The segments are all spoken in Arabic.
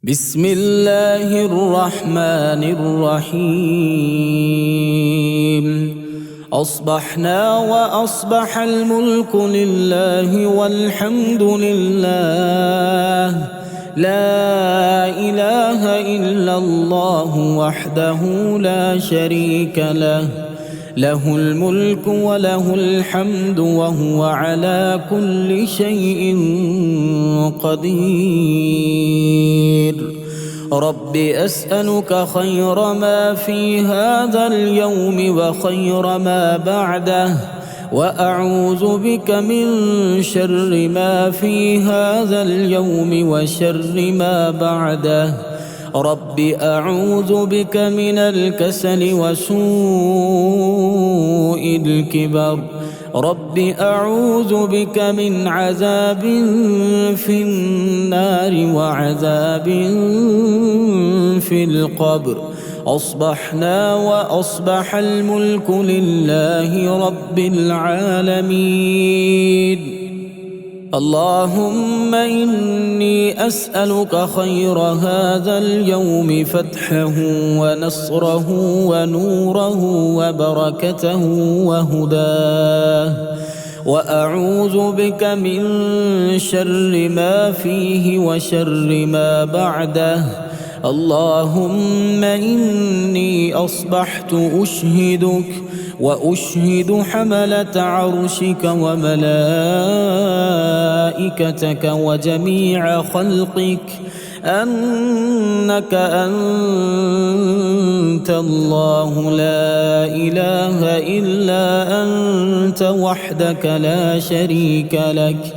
بسم الله الرحمن الرحيم. أصبحنا وأصبح الملك لله والحمد لله، لا إله إلا الله وحده لا شريك له، له الملك وله الحمد وهو على كل شيء قدير. رب أسألك خير ما في هذا اليوم وخير ما بعده، وأعوذ بك من شر ما في هذا اليوم وشر ما بعده. رب أعوذ بك من الكسل وسوء الكبر. رب أعوذ بك من عذاب في النار وعذاب في القبر. أصبحنا وأصبح الملك لله رب العالمين. اللهم إني أسألك خير هذا اليوم، فتحه ونصره ونوره وبركته وهداه، وأعوذ بك من شر ما فيه وشر ما بعده. اللهم إني أصبحت أشهدك وأشهد حملة عرشك وملائكتك وجميع خلقك أنك أنت الله لا إله إلا أنت وحدك لا شريك لك،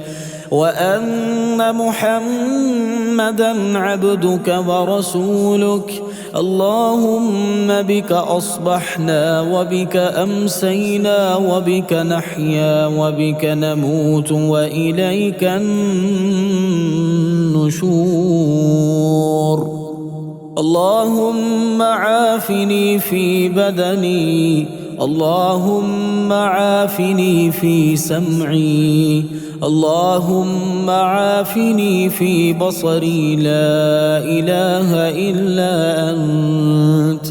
وأن محمدًا عبدك ورسولك. اللهم بك أصبحنا وبك أمسينا وبك نحيا وبك نموت وإليك النشور. اللهم عافني في بدني، اللهم عافني في سمعي، اللهم عافني في بصري، لا إله إلا أنت.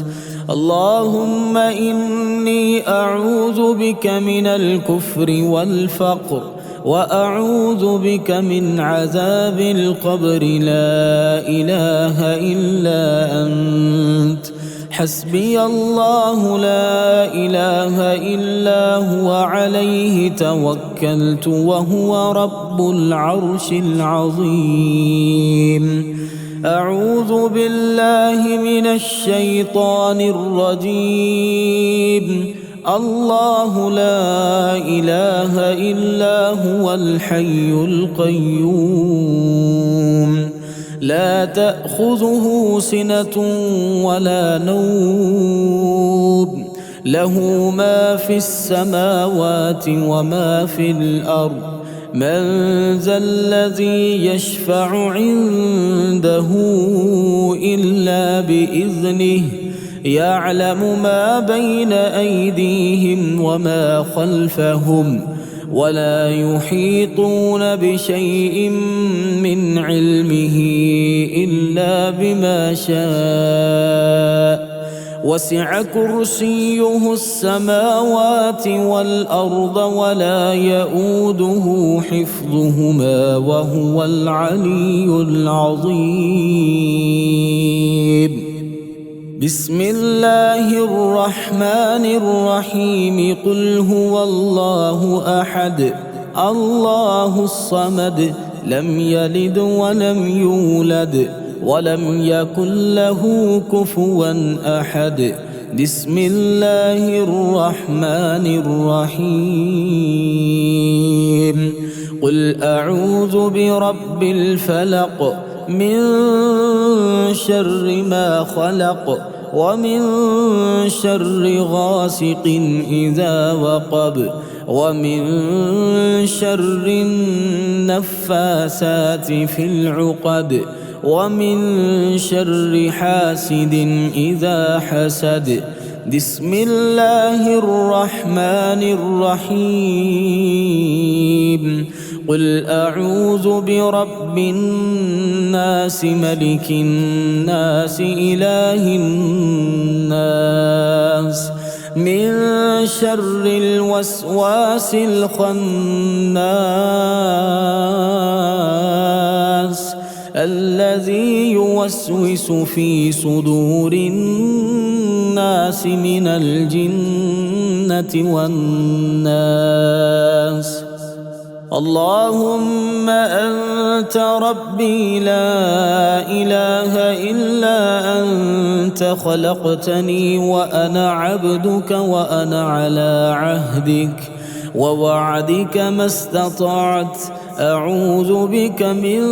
اللهم إني أعوذ بك من الكفر والفقر، وأعوذ بك من عذاب القبر، لا إله إلا أنت. حسبي الله لا إله إلا هو، عليه توكلت وهو رب العرش العظيم. أعوذ بالله من الشيطان الرجيم. الله لا إله إلا هو الحي القيوم، لا تأخذه سنة ولا نوم، له ما في السماوات وما في الأرض. من ذا الذي يشفع عنده إلا بإذنه، يعلم ما بين أيديهم وما خلفهم، ولا يحيطون بشيء من علمه إلا بما شاء. وسع كرسيه السماوات والأرض ولا يؤوده حفظهما وهو العلي العظيم. بسم الله الرحمن الرحيم. قل هو الله أحد، الله الصمد، لم يلد ولم يولد ولم يكن له كفوا أحد. بسم الله الرحمن الرحيم. قل أعوذ برب الفلق، من شر ما خلق، ومن شر غاسق إذا وقب، ومن شر النفاسات في العقد، ومن شر حاسد إذا حسد. بسم الله الرحمن الرحيم. قل أعوذ برب الناس ملك الناس إله الناس من شر الوسواس الخناس الذي يوسوس في صدور الناس من الجنة والناس. اللهم أنت ربي لا إله إلا أنت خلقتني وأنا عبدك وأنا على عهدك ووعدك ما استطعت أعوذ بك من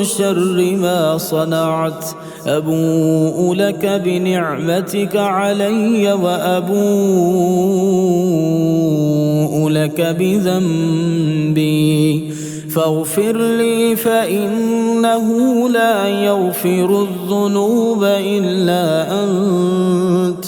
شر ما صنعت أبوء لك بنعمتك علي وأبوء لك بذنبي فاغفر لي فإنه لا يغفر الذنوب إلا أنت.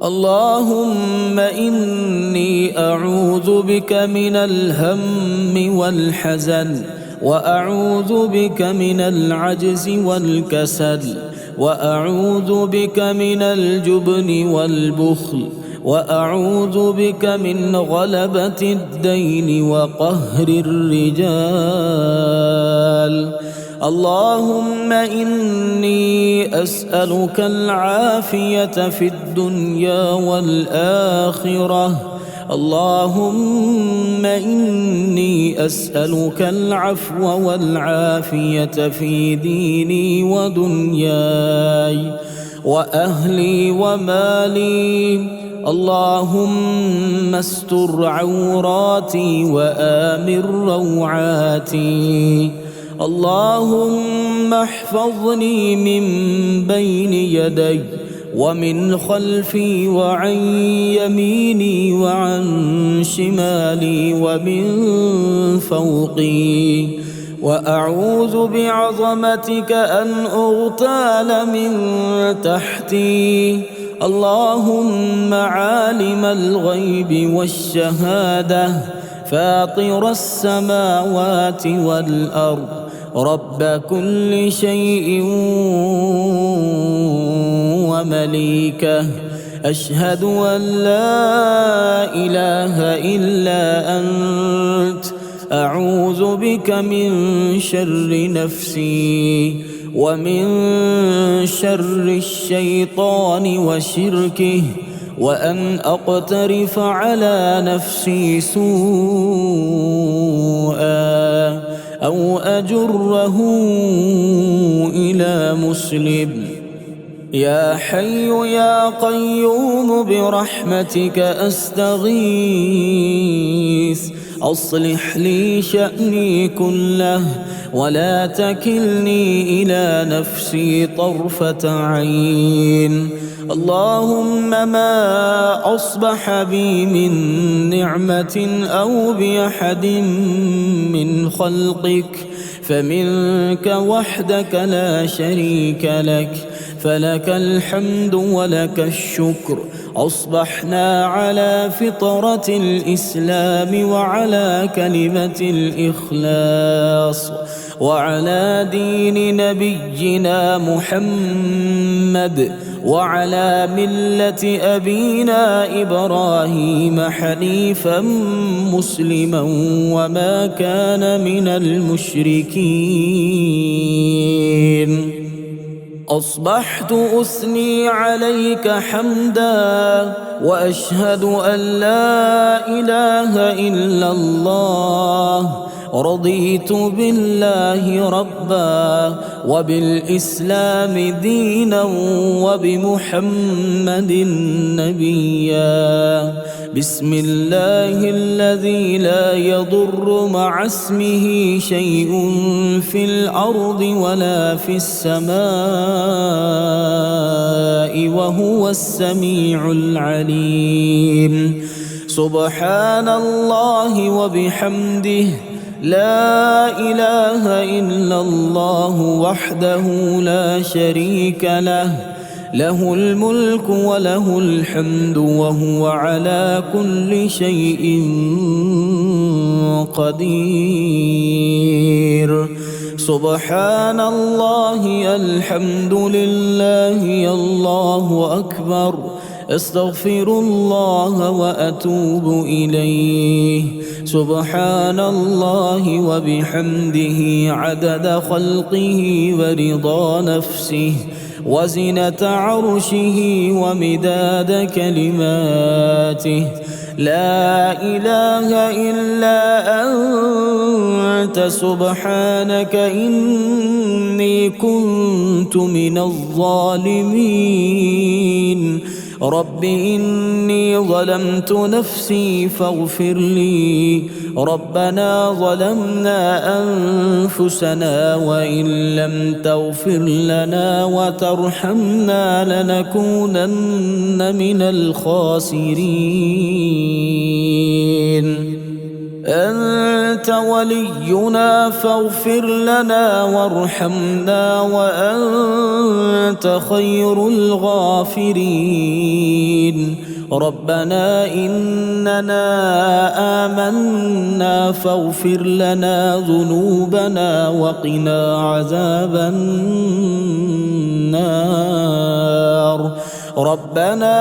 اللهم إني أعوذ بك من الهم والحزن وأعوذ بك من العجز والكسل وأعوذ بك من الجبن والبخل وأعوذ بك من غلبة الدين وقهر الرجال. اللهم إني أسألك العافية في الدنيا والآخرة. اللهم إني أسألك العفو والعافية في ديني ودنياي وأهلي ومالي. اللهم استر عوراتي وآمن روعاتي. اللهم احفظني من بين يدي ومن خلفي وعن يميني وعن شمالي ومن فوقي. وأعوذ بعظمتك أن أغتال من تحتي. اللهم عالم الغيب والشهادة فاطر السماوات والأرض رب كل شيء ومليكه أشهد أن لا إله إلا أنت أعوذ بك من شر نفسي ومن شر الشيطان وشركه وأن أقترف على نفسي سوءا أو أجره إلى مسلم. يا حي يا قيوم برحمتك أستغيث أصلح لي شأني كله ولا تكلني إلى نفسي طرفة عين. اللهم ما أصبح بي من نعمة أو بأحد من خلقك فمنك وحدك لا شريك لك فلك الحمد ولك الشكر. أصبحنا على فطرة الإسلام وعلى كلمة الإخلاص وعلى دين نبينا محمد وعلى ملة أبينا إبراهيم حنيفا مسلما وما كان من المشركين. أصبحت أثني عليك حمدا وأشهد أن لا إله إلا الله. رضيت بالله ربا وبالإسلام دينا وبمحمد نبيا. بسم الله الذي لا يضر مع اسمه شيء في الأرض ولا في السماء وهو السميع العليم. سبحان الله وبحمده لا إله إلا الله وحده لا شريك له له الملك وله الحمد وهو على كل شيء قدير. سبحان الله، الحمد لله، الله أكبر، استغفر الله وأتوب إليه. سبحان الله وبحمده عدد خلقه ورضا نفسه وزنة عرشه ومداد كلماته. لا إله إلا أنت سبحانك إني كنت من الظالمين. رب إني ظلمت نفسي فاغفر لي. ربنا ظلمنا أنفسنا وإن لم تغفر لنا وترحمنا لنكونن من الخاسرين. أنت ولينا فاغفر لنا وارحمنا وأنت خير الغافرين. ربنا إننا آمنا فاغفر لنا ذنوبنا وقنا عذاب النار. ربنا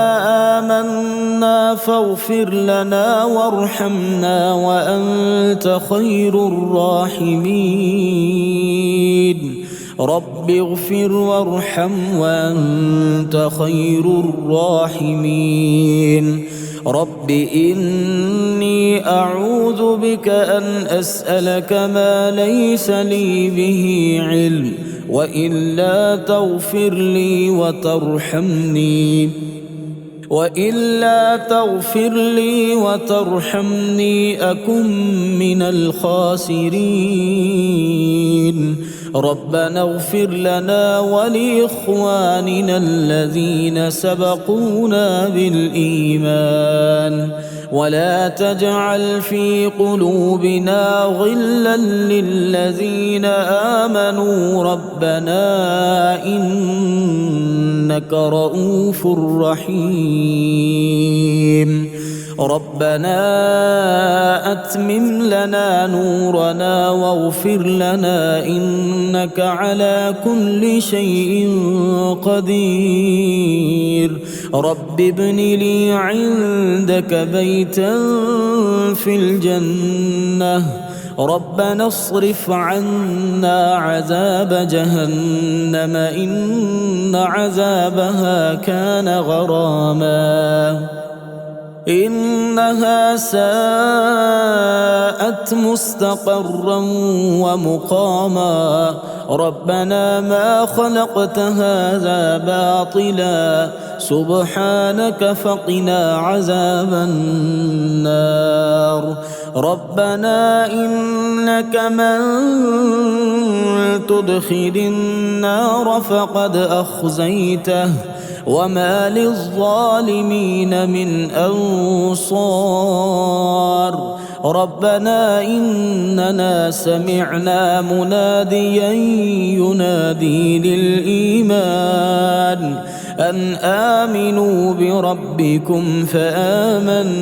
آمنا فاغفر لنا وارحمنا وأنت خير الراحمين. رب اغفر وارحم وأنت خير الراحمين. رب إني أعوذ بك أن أسألك ما ليس لي به علم وإلا تغفر لي وترحمني أكن من الخاسرين. ربنا اغفر لنا ولإخواننا الذين سبقونا بالإيمان ولا تجعل في قلوبنا غلا للذين آمنوا ربنا إنك رؤوف رحيم. ربنا أتمم لنا نورنا واغفر لنا إنك على كل شيء قدير. رب ابن لي عندك بيتا في الجنة. ربنا اصرف عنا عذاب جهنم إن عذابها كان غراما إنها ساءت مستقرا ومقاما. ربنا ما خلقت هذا باطلا سبحانك فقنا عذاب النار. ربنا إنك من تدخل النار فقد أخزيته وما للظالمين من أنصار. ربنا إننا سمعنا مناديا ينادي للإيمان أن آمنوا بربكم فآمنا.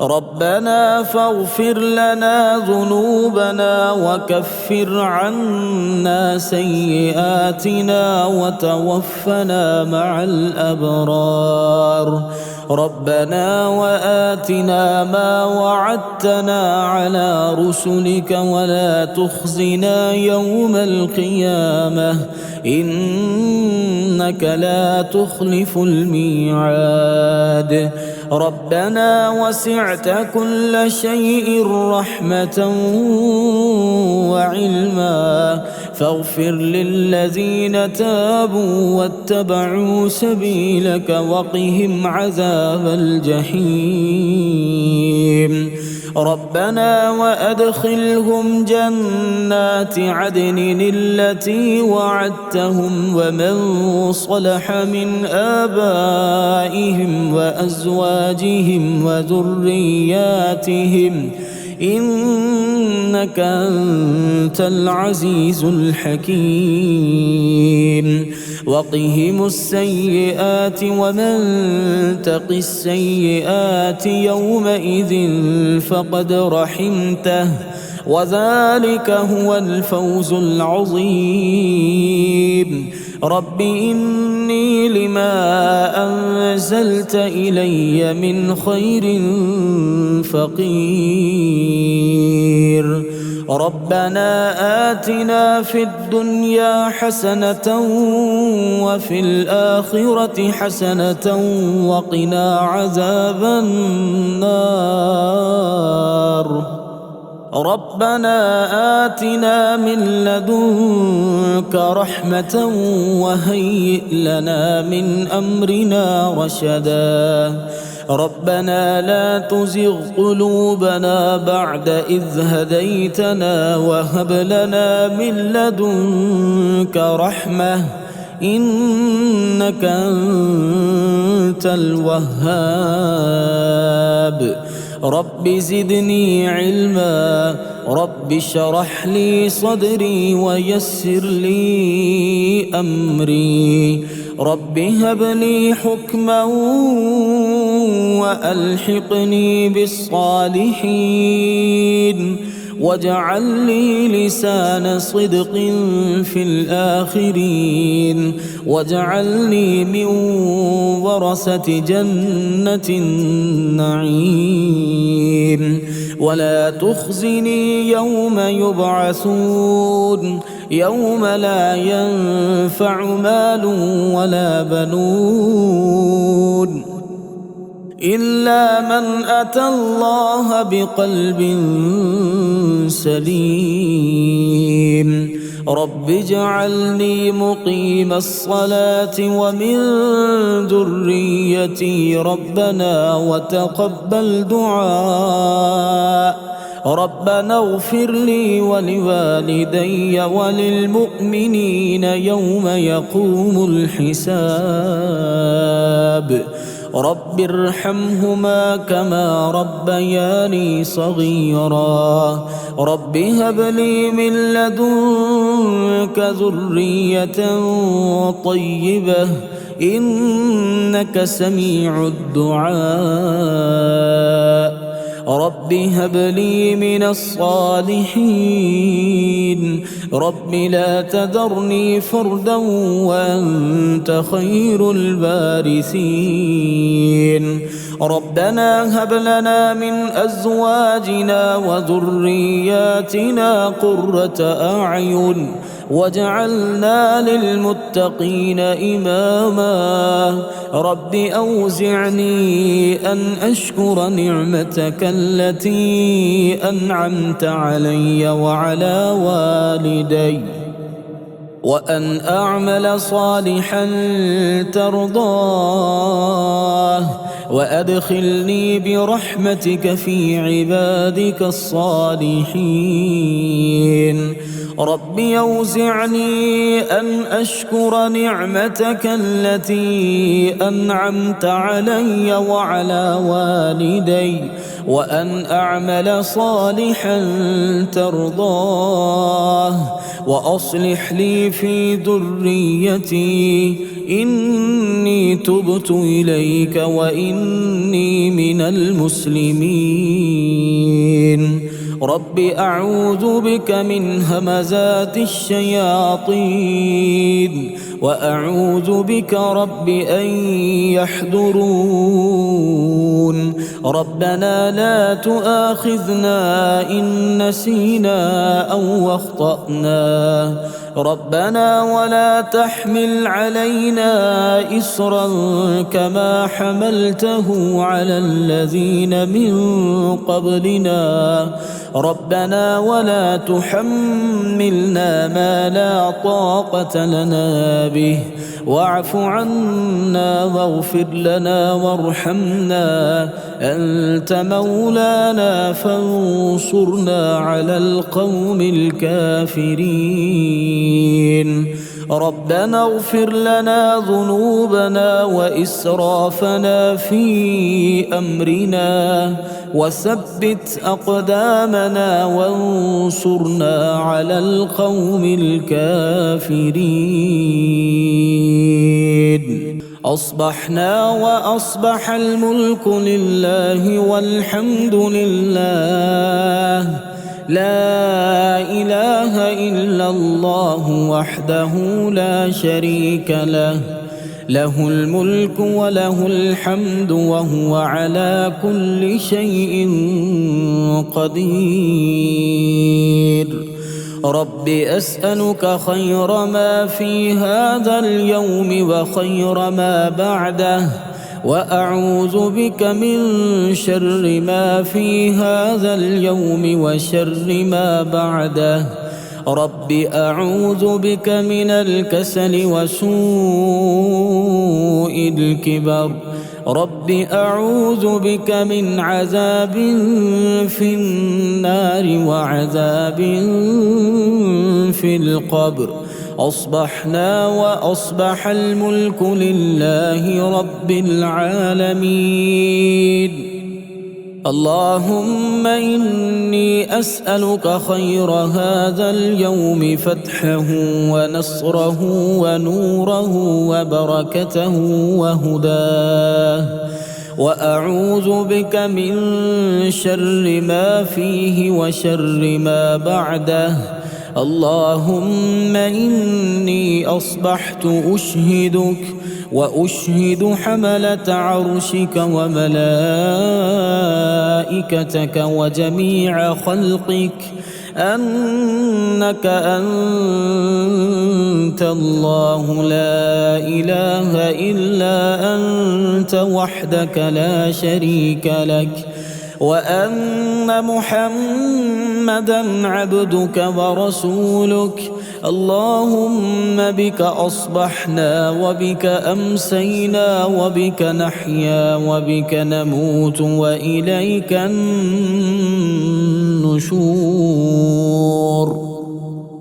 ربنا فاغفر لنا ذنوبنا وكفر عنا سيئاتنا وتوفنا مع الأبرار. ربنا وآتنا ما وعدتنا على رسلك ولا تخزنا يوم القيامة إنك لا تخلف الميعاد. ربنا وسعت كل شيء رحمة وعلما فاغفر للذين تابوا واتبعوا سبيلك وقهم عذاب الجحيم. ربنا وأدخلهم جنات عدن التي وعدتهم ومن صلح من آبائهم وأزواجهم وذرياتهم إنك إنك أنت العزيز الحكيم وقهم السيئات ومن تق السيئات يومئذ فقد رحمته وذلك هو الفوز العظيم رب إني لما أنزلت إلي من خير فقير ربنا آتنا في الدنيا حسنة وفي الآخرة حسنة وقنا عذاب النار ربنا آتنا من لدنك رحمة وهيئ لنا من أمرنا رشدا ربنا لا تزغ قلوبنا بعد إذ هديتنا وهب لنا من لدنك رحمة إنك أنت الوهاب رب زدني علما رب اشرح لي صدري ويسر لي أمري رب هب لي حكما وألحقني بالصالحين واجعل لي لسان صدق في الآخرين واجعلني من ورثة جنة النعيم ولا تخزني يوم يبعثون يوم لا ينفع مال ولا بنون إلا من أتى الله بقلب سليم رب اجعلني مقيم الصلاة ومن ذريتي ربنا وتقبل دعاء ربنا اغفر لي ولوالدي وللمؤمنين يوم يقوم الحساب رب ارحمهما كما ربياني صغيرا رب هب لي من لدنك ذرية طيبة إنك سميع الدعاء رب هب لي من الصالحين رب لا تذرني فردا وأنت خير الوارثين ربنا هب لنا من أزواجنا وذرياتنا قرة أعين واجعلنا للمتقين إماما رب أوزعني أن أشكر نعمتك التي أنعمت علي وعلى والدي وأن أعمل صالحا ترضاه وأدخلني برحمتك في عبادك الصالحين رب أوزعني أن أشكر نعمتك التي أنعمت علي وعلى والدي وأن أعمل صالحا ترضاه وأصلح لي في ذريتي إني تبت إليك وإني من المسلمين رب أعوذ بك من همزات الشياطين وأعوذ بك رب أن يحضرون ربنا لا تؤاخذنا إن نسينا أو أخطأنا ربنا ولا تحمل علينا إصرا كما حملته على الذين من قبلنا ربنا ولا تحملنا ما لا طاقة لنا به واعف عنا واغفر لنا وارحمنا أنت مولانا فانصرنا على القوم الكافرين ربنا اغفر لنا ذنوبنا وإسرافنا في أمرنا وثبت أقدامنا وانصرنا على القوم الكافرين. أصبحنا وأصبح الملك لله والحمد لله، لا إله إلا الله وحده لا شريك له، له الملك وله الحمد وهو على كل شيء قدير. رب أسألك خير ما في هذا اليوم وخير ما بعده، وأعوذ بك من شر ما في هذا اليوم وشر ما بعده. رب أعوذ بك من الكسل وسوء الكبر. رب أعوذ بك من عذاب في النار وعذاب في القبر. أصبحنا وأصبح الملك لله رب العالمين. اللهم إني أسألك خير هذا اليوم، فتحه ونصره ونوره وبركته وهداه، وأعوذ بك من شر ما فيه وشر ما بعده. اللهم إني أصبحت أشهدك وأشهد حملة عرشك وملائكتك وجميع خلقك أنك أنت الله لا إله إلا أنت وحدك لا شريك لك، وأن محمدًا عبدك ورسولك. اللهم بك أصبحنا وبك أمسينا وبك نحيا وبك نموت وإليك النشور.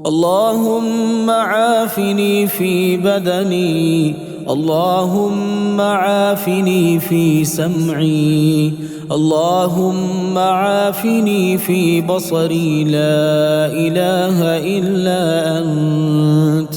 اللهم عافني في بدني، اللهم عافني في سمعي، اللهم عافني في بصري، لا إله إلا أنت.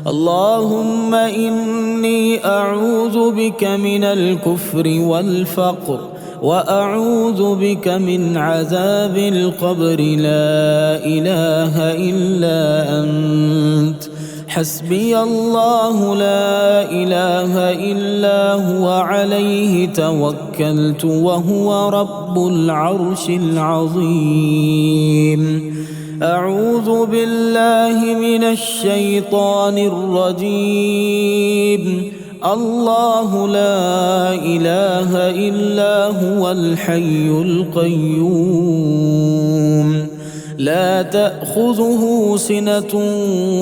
اللهم إني أعوذ بك من الكفر والفقر، وأعوذ بك من عذاب القبر، لا إله إلا أنت. حسبي الله لا إله إلا هو، عليه توكلت وهو رب العرش العظيم. أعوذ بالله من الشيطان الرجيم. الله لا إله إلا هو الحي القيوم، لا تأخذه سنة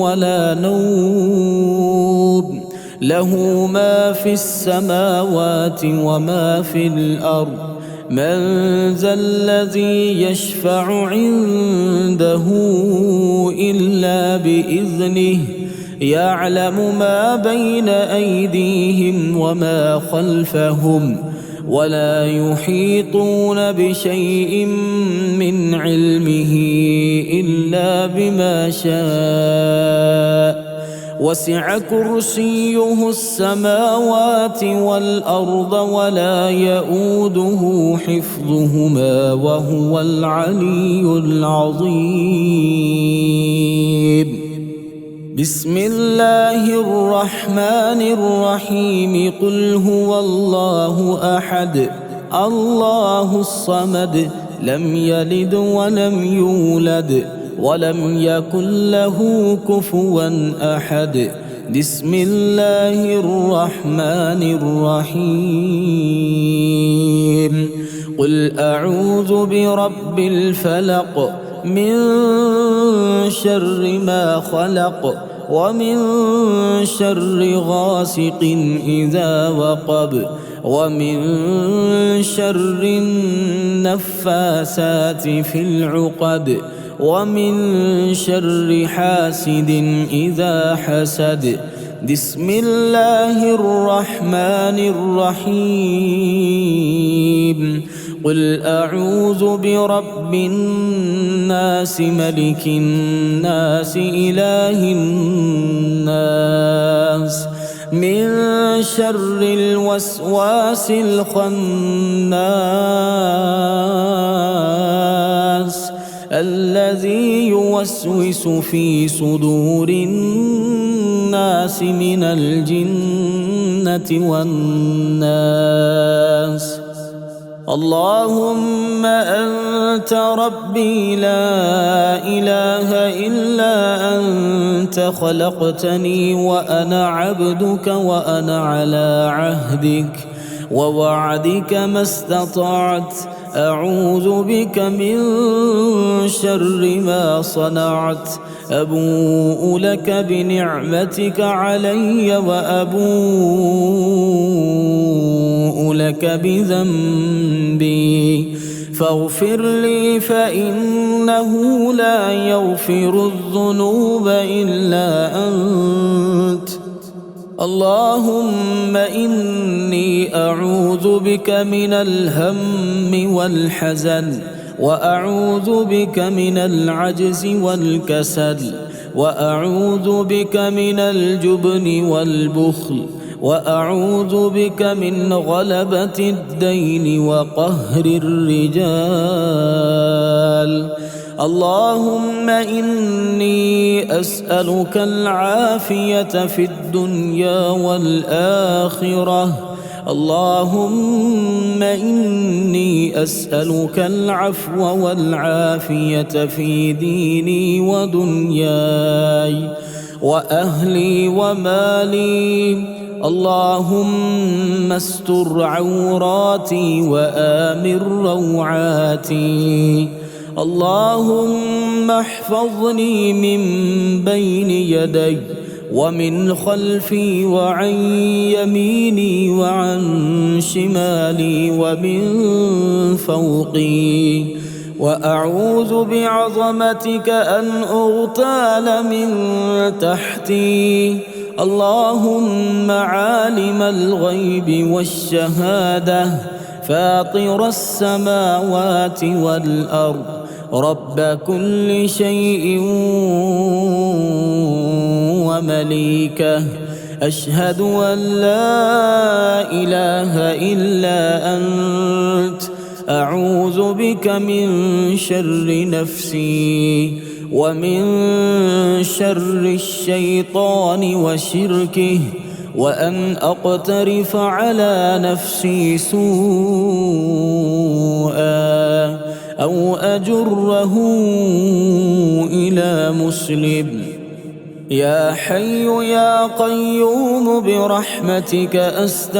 ولا نوم، له ما في السماوات وما في الأرض. من ذا الذي يشفع عنده إلا بإذنه، يعلم ما بين أيديهم وما خلفهم، ولا يحيطون بشيء من علمه إلا بما شاء. وسع كرسيه السماوات والأرض ولا يؤوده حفظهما وهو العلي العظيم. بسم الله الرحمن الرحيم. قل هو الله أحد، الله الصمد، لم يلد ولم يولد ولم يكن له كفوا أحد. بسم الله الرحمن الرحيم. قل أعوذ برب الفلق، من شر ما خلق، ومن شر غاسق إذا وقب، ومن شر النفاسات في العقد، ومن شر حاسد إذا حسد. بسم الله الرحمن الرحيم قل أعوذ برب الناس ملك الناس إله الناس من شر الوسواس الخناس الذي يوسوس في صدور الناس من الجنة والناس اللهم أنت ربي لا إله إلا أنت خلقتني وأنا عبدك وأنا على عهدك ووعدك ما استطعت أعوذ بك من شر ما صنعت أبوء لك بنعمتك علي وأبوء لك بذنبي فاغفر لي فإنه لا يغفر الذنوب إلا أنت اللهم إني أعوذ بك من الهم والحزن وأعوذ بك من العجز والكسل وأعوذ بك من الجبن والبخل وأعوذ بك من غلبة الدين وقهر الرجال اللهم إني أسألك العافية في الدنيا والآخرة اللهم إني أسألك العفو والعافية في ديني ودنياي وأهلي ومالي اللهم استر عوراتي وآمن روعاتي اللهم احفظني من بين يدي ومن خلفي وعن يميني وعن شمالي ومن فوقي وأعوذ بعظمتك أن أغتال من تحتي اللهم عالم الغيب والشهادة فاطر السماوات والأرض رب كل شيء ومليكه أشهد أن لا إله إلا أنت أعوذ بك من شر نفسي ومن شر الشيطان وشركه وأن أقترف على نفسي سوءا أو أجره إلى مسلم يا حي يا قيوم برحمتك أستغيث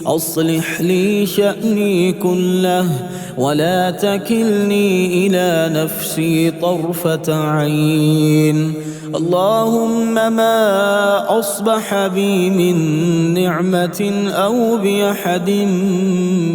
أصلح لي شأني كله ولا تكلني إلى نفسي طرفة عين اللهم ما أصبح بي من نعمة أو بأحد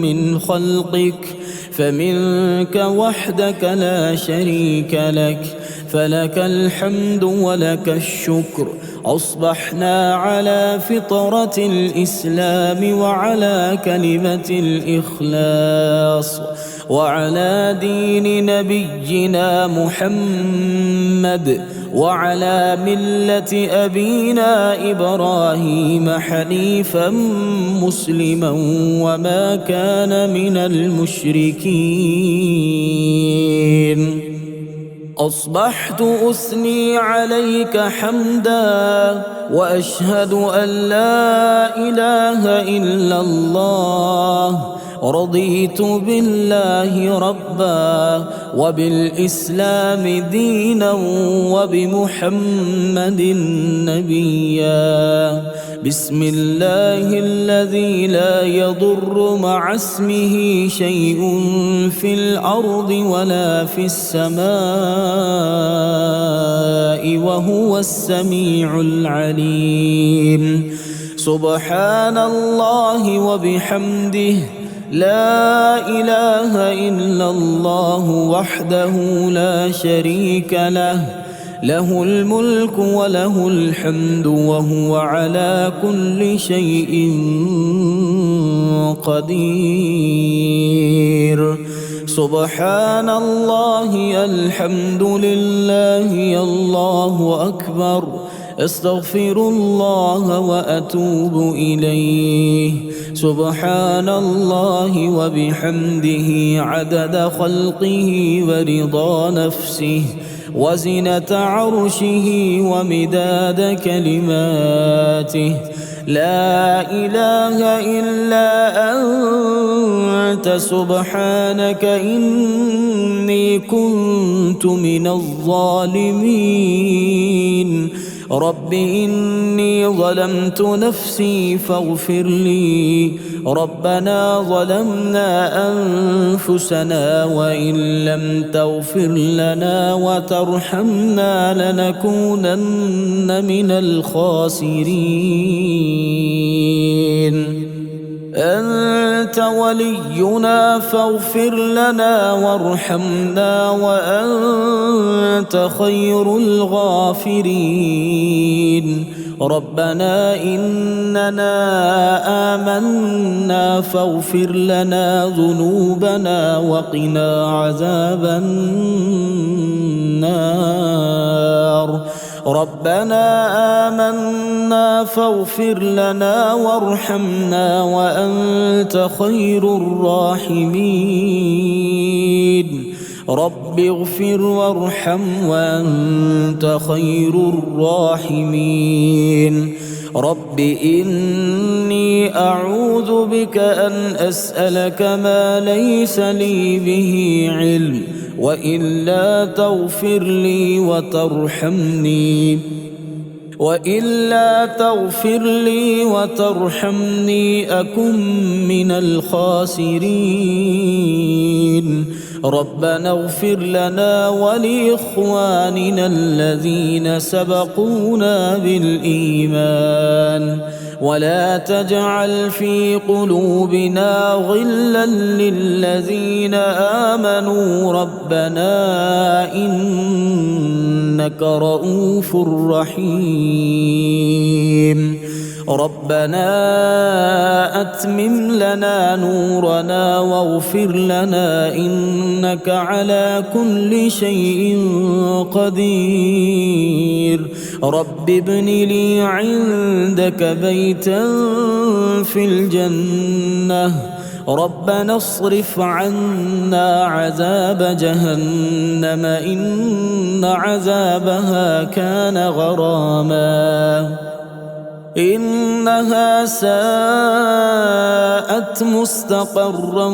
من خلقك فمنك وحدك لا شريك لك فلك الحمد ولك الشكر أصبحنا على فطرة الإسلام وعلى كلمة الإخلاص وعلى دين نبينا محمد وعلى ملة أبينا إبراهيم حنيفا مسلما وما كان من المشركين أصبحت أثني عليك حمدا وأشهد أن لا إله إلا الله رضيت بالله ربا وبالإسلام دينا وبمحمد نبيا بسم الله الذي لا يضر مع اسمه شيء في الأرض ولا في السماء وهو السميع العليم سبحان الله وبحمده لا إله إلا الله وحده لا شريك له له الملك وله الحمد وهو على كل شيء قدير. سبحان الله، الحمد لله، الله أكبر، استغفر الله وأتوب إليه. سبحان الله وبحمده عدد خلقه ورضا نفسه وزنة عرشه ومداد كلماته. لا إله إلا أنت سبحانك إني كنت من الظالمين. رب إني ظلمت نفسي فاغفر لي. ربنا ظلمنا أنفسنا وإن لم تغفر لنا وترحمنا لنكونن من الخاسرين. أنت ولينا فاغفر لنا وارحمنا وأنت خير الغافرين. ربنا إننا آمنا فاغفر لنا ذنوبنا وقنا عذاب النار. ربنا آمنا فاغفر لنا وارحمنا وأنت خير الراحمين. رب اغفر وارحم وأنت خير الراحمين. رب إني أعوذ بك أن أسألك ما ليس لي به علم وإلا تغفر لي وترحمني أكن من الخاسرين. ربنا اغفر لنا ولإخواننا الذين سبقونا بالإيمان ولا تجعل في قلوبنا غلا للذين آمنوا ربنا إنك رؤوف رحيم. ربنا أتمم لنا نورنا واغفر لنا إنك على كل شيء قدير. رب ابن لي عندك بيتا في الجنة. ربنا اصرف عنا عذاب جهنم إن عذابها كان غراما إنها ساءت مستقرا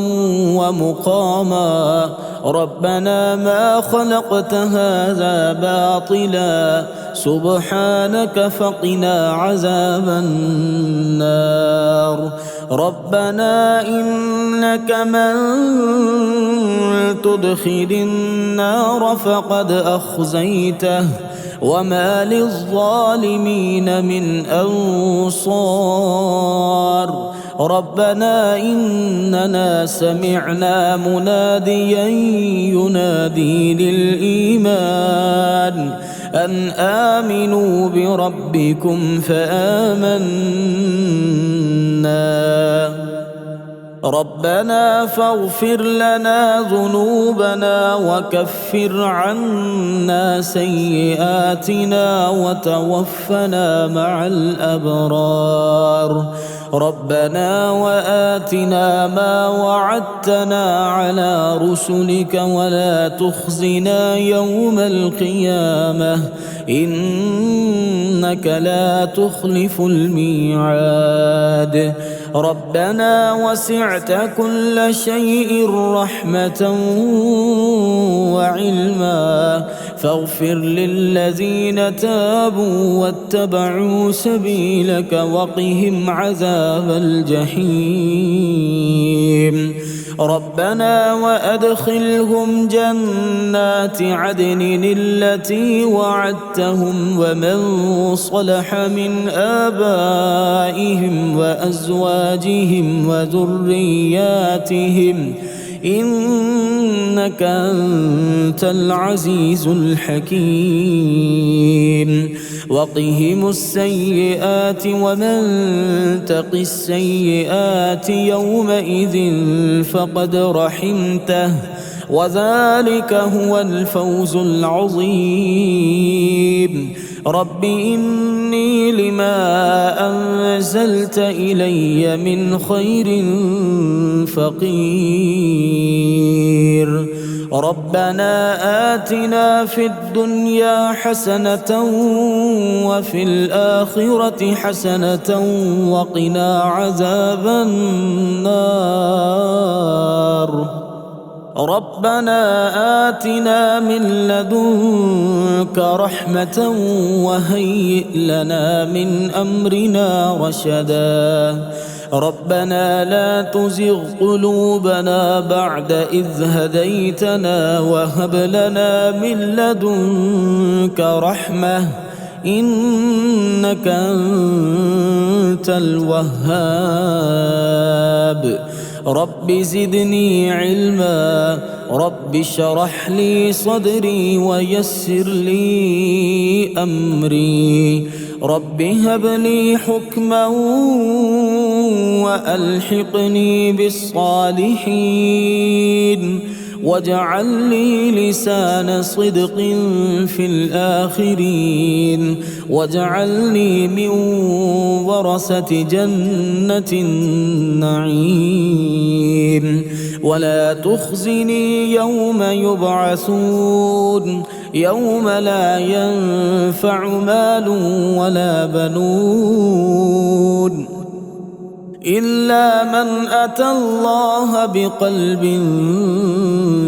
ومقاما. ربنا ما خلقت هذا باطلا سبحانك فقنا عذاب النار. ربنا إنك من تدخل النار فقد أخزيته وما للظالمين من أنصار. ربنا إننا سمعنا مناديا ينادي للإيمان أن آمنوا بربكم فآمنا. ربنا فاغفر لنا ذنوبنا وكفر عنا سيئاتنا وتوفنا مع الأبرار. ربنا وآتنا ما وعدتنا على رسلك ولا تخزنا يوم القيامة إنك لا تخلف الميعاد. ربنا وسعت كل شيء رحمة وعلما فاغفر للذين تابوا واتبعوا سبيلك وقهم عذاب الجحيم. ربنا وأدخلهم جنات عدن التي وعدتهم ومن صلح من آبائهم وأزواجهم وذرياتهم إنك أنت العزيز الحكيم وقهم السيئات ومن تق السيئات يومئذ فقد رحمته وذلك هو الفوز العظيم رب إني لما أنزلت إلي من خير فقير ربنا آتنا في الدنيا حسنة وفي الآخرة حسنة وقنا عذاب النار ربنا آتنا من لدنك رحمة وهيئ لنا من أمرنا رشدا ربنا لا تزغ قلوبنا بعد إذ هديتنا وهب لنا من لدنك رحمة إنك أنت الوهاب رب زدني علما رب اشرح لي صدري ويسر لي أمري رب هب لي حكما وألحقني بالصالحين واجعل لي لسان صدق في الآخرين واجعلني من ورثة جنة النعيم ولا تخزني يوم يبعثون يوم لا ينفع مال ولا بنون إلا من أتى الله بقلب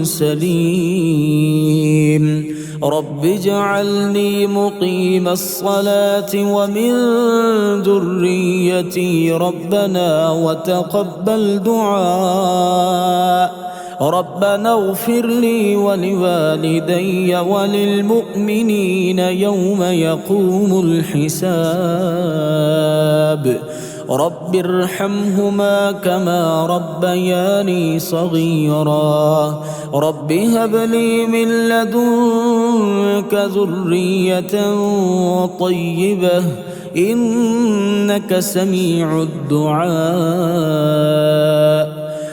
سليم رب اجعلني مقيم الصلاة ومن ذريتي ربنا وتقبل دعاء ربنا اغفر لي ولوالدي وللمؤمنين يوم يقوم الحساب رب ارحمهما كما ربياني صغيرا رب هب لي من لدنك ذرية طيبة إنك سميع الدعاء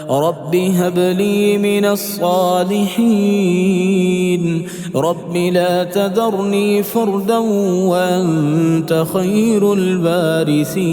رب هب لي من الصالحين رب لا تذرني فردا وأنت خير الوارثين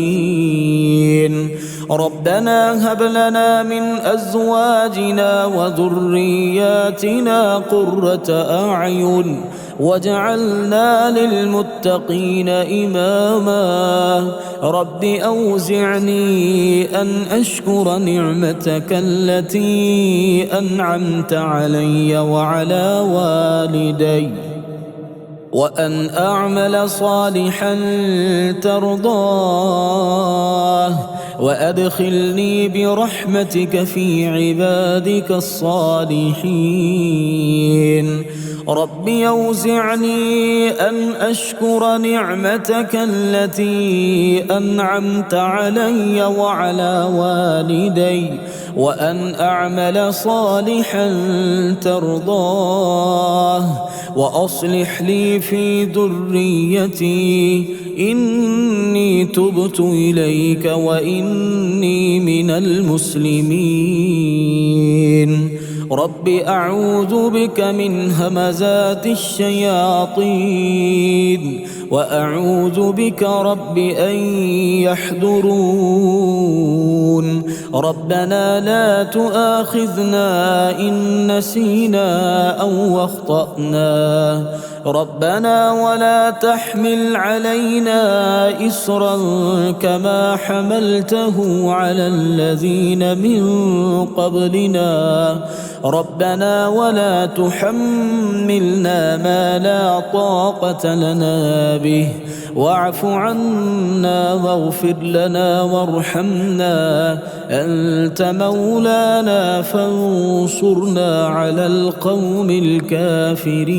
ربنا هب لنا من أزواجنا وذرياتنا قرة أعين واجعلنا للمتقين إماما رب أوزعني أن أشكر نعمتك التي أنعمت علي وعلى والدي وأن أعمل صالحا ترضاه وأدخلني برحمتك في عبادك الصالحين رب أوزعني أن أشكر نعمتك التي أنعمت علي وعلى والدي وأن أعمل صالحا ترضاه وأصلح لي في ذريتي إني تبت إليك وإني من المسلمين رب أعوذ بك من همزات الشياطين وأعوذ بك رب أن يحضرون ربنا لا تؤاخذنا إن نسينا أو أخطأنا ربنا ولا تحمل علينا إصرا كما حملته على الذين من قبلنا ربنا ولا تحملنا ما لا طاقة لنا به واعف عنا واغفر لنا وارحمنا أنت مولانا فانصرنا على القوم الكافرين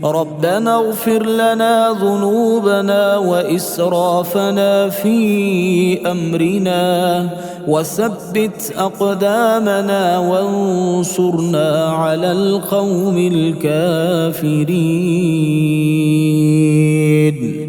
ربنا اغفر لنا ذنوبنا وإسرافنا في أمرنا وثبت أقدامنا وانصرنا على القوم الكافرين.